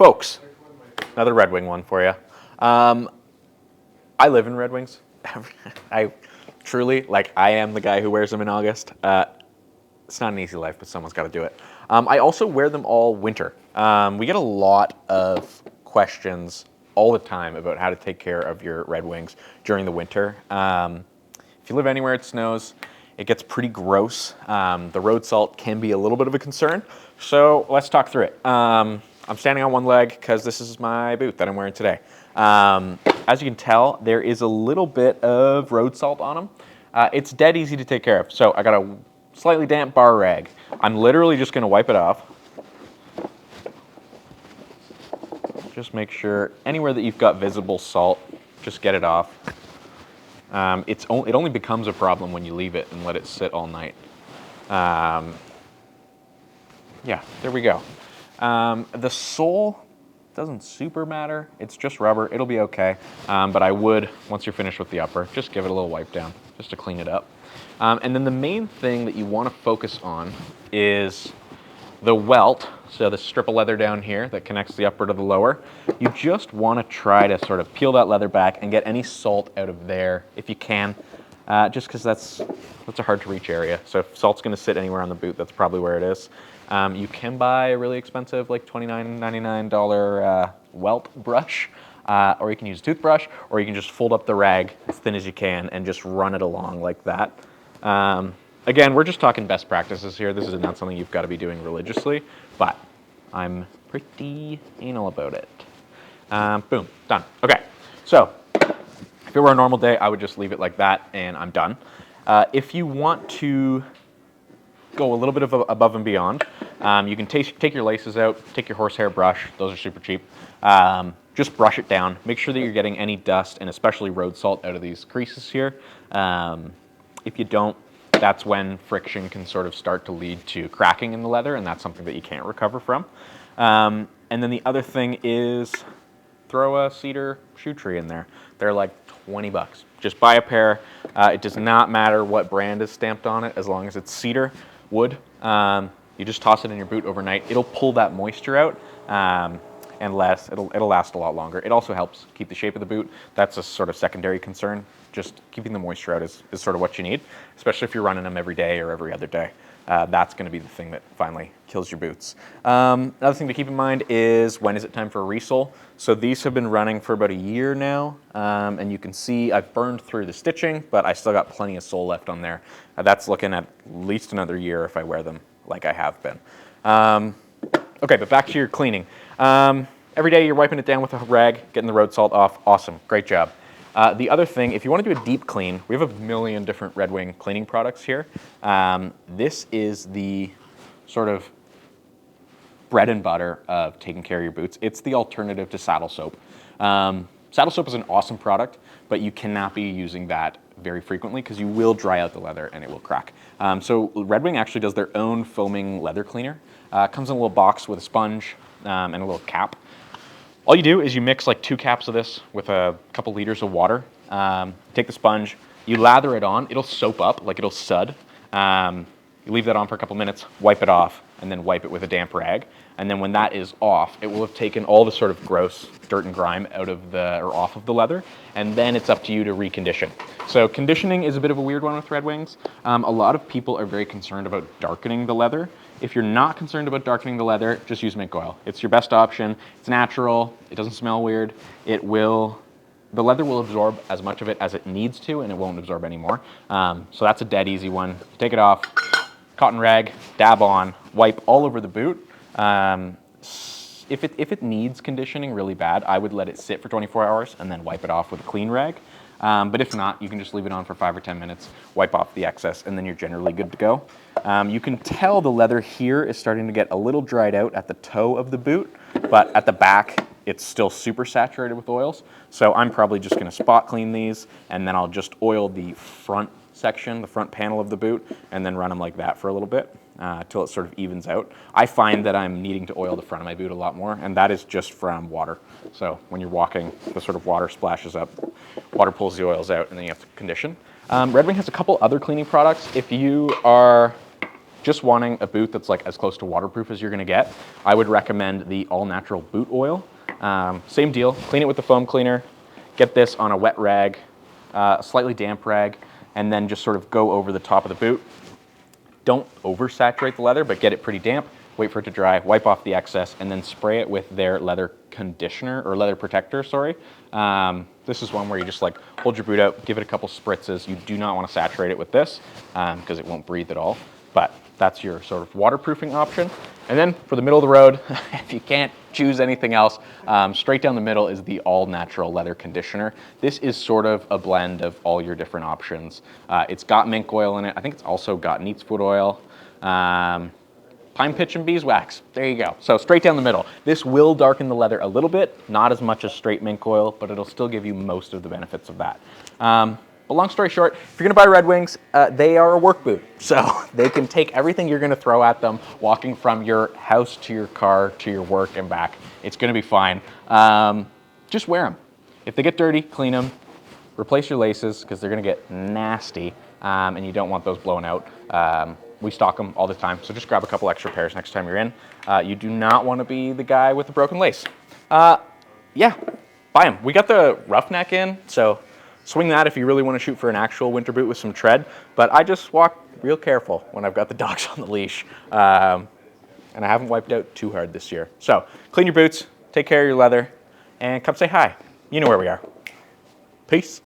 Folks, another Red Wing one for you. I live in Red Wings. I truly, I am the guy who wears them in August. It's not an easy life, but someone's got to do it. I also wear them all winter. We get a lot of questions all the time about how to take care of your Red Wings during the winter. If you live anywhere it snows, it gets pretty gross. The road salt can be a little bit of a concern. So let's talk through it. I'm standing on one leg because this is my boot that I'm wearing today. As you can tell, there is a little bit of road salt on them. It's dead easy to take care of. So I got a slightly damp bar rag. I'm literally just going to wipe it off. Just make sure anywhere that you've got visible salt, just get it off. It only becomes a problem when you leave it and let it sit all night. Yeah, there we go. The sole doesn't super matter. It's just rubber. It'll be okay. But I would, once you're finished with the upper, just give it a little wipe down just to clean it up. And then the main thing that you want to focus on is the welt. So the strip of leather down here that connects the upper to the lower. You just want to try to sort of peel that leather back and get any salt out of there if you can. Just because that's a hard to reach area. So if salt's going to sit anywhere on the boot, that's probably where it is. You can buy a really expensive, like $29.99 welt brush, or you can use a toothbrush, or you can just fold up the rag as thin as you can and just run it along like that. Again, we're just talking best practices here. This is not something you've got to be doing religiously, but I'm pretty anal about it. Boom, done. Okay, so if it were a normal day, I would just leave it like that and I'm done. If you want to go a little bit above and beyond, you can take your laces out, take your horsehair brush, those are super cheap, just brush it down, make sure that you're getting any dust and especially road salt out of these creases here. If you don't, that's when friction can sort of start to lead to cracking in the leather, and that's something that you can't recover from. And then the other thing is throw a cedar shoe tree in there. They're like 20 bucks. Just buy a pair. It does not matter what brand is stamped on it as long as it's cedar wood. You just toss it in your boot overnight. It'll pull that moisture out and it'll last a lot longer. It also helps keep the shape of the boot. That's a sort of secondary concern. Just keeping the moisture out is sort of what you need, especially if you're running them every day or every other day. That's going to be the thing that finally kills your boots. Another thing to keep in mind is when is it time for a resole. So these have been running for about a year now, and you can see I've burned through the stitching, but I still got plenty of sole left on there. That's looking at least another year if I wear them like I have been. Okay, but back to your cleaning. Every day you're wiping it down with a rag, getting the road salt off. Awesome, great job. The other thing, if you want to do a deep clean, we have a million different Red Wing cleaning products here. This is the sort of bread and butter of taking care of your boots. It's the alternative to saddle soap. Saddle soap is an awesome product, but you cannot be using that very frequently because you will dry out the leather and it will crack. So Red Wing actually does their own foaming leather cleaner. Comes in a little box with a sponge and a little cap. All you do is you mix like 2 caps of this with a couple liters of water. Take the sponge, you lather it on, it'll soap up, like it'll sud. You leave that on for a couple minutes, wipe it off, and then wipe it with a damp rag. And then when that is off, it will have taken all the sort of gross dirt and grime off of the leather, and then it's up to you to recondition. So conditioning is a bit of a weird one with Red Wings. A lot of people are very concerned about darkening the leather. If you're not concerned about darkening the leather, just use mink oil. It's your best option. It's natural. It doesn't smell weird. The leather will absorb as much of it as it needs to, and it won't absorb any more. So that's a dead easy one. Take it off, cotton rag, dab on, wipe all over the boot. If it needs conditioning really bad, I would let it sit for 24 hours and then wipe it off with a clean rag. But if not, you can just leave it on for 5 or 10 minutes, wipe off the excess, and then you're generally good to go. You can tell the leather here is starting to get a little dried out at the toe of the boot, but at the back, it's still super saturated with oils. So I'm probably just gonna spot clean these, and then I'll just oil the front section, the front panel of the boot, and then run them like that for a little bit till it sort of evens out. I find that I'm needing to oil the front of my boot a lot more, and that is just from water. So when you're walking, the sort of water splashes up, water pulls the oils out, and then you have to condition. Red Wing has a couple other cleaning products. If you are just wanting a boot that's like as close to waterproof as you're gonna get, I would recommend the All Natural Boot Oil. Same deal, clean it with the foam cleaner, get this on a wet rag, a slightly damp rag, and then just sort of go over the top of the boot. Don't oversaturate the leather, but get it pretty damp, wait for it to dry, wipe off the excess, and then spray it with their leather conditioner, or leather protector, sorry. This is one where you just like hold your boot out, give it a couple spritzes. You do not want to saturate it with this because it won't breathe at all, but that's your sort of waterproofing option. And then for the middle of the road, if you can't choose anything else, straight down the middle is the All Natural Leather Conditioner. This is sort of a blend of all your different options. It's got mink oil in it. I think it's also got neat's foot oil, pine pitch and beeswax. There you go. So straight down the middle. This will darken the leather a little bit, not as much as straight mink oil, but it'll still give you most of the benefits of that. But long story short, if you're gonna buy Red Wings, they are a work boot. So they can take everything you're gonna throw at them, walking from your house to your car to your work and back. It's gonna be fine. Just wear them. If they get dirty, clean them. Replace your laces because they're gonna get nasty and you don't want those blown out. We stock them all the time, so just grab a couple extra pairs next time you're in. You do not wanna be the guy with the broken lace. Yeah, buy them. We got the Roughneck in, so swing that if you really want to shoot for an actual winter boot with some tread, but I just walk real careful when I've got the dogs on the leash, and I haven't wiped out too hard this year. So clean your boots, take care of your leather, and come say hi. You know where we are. Peace.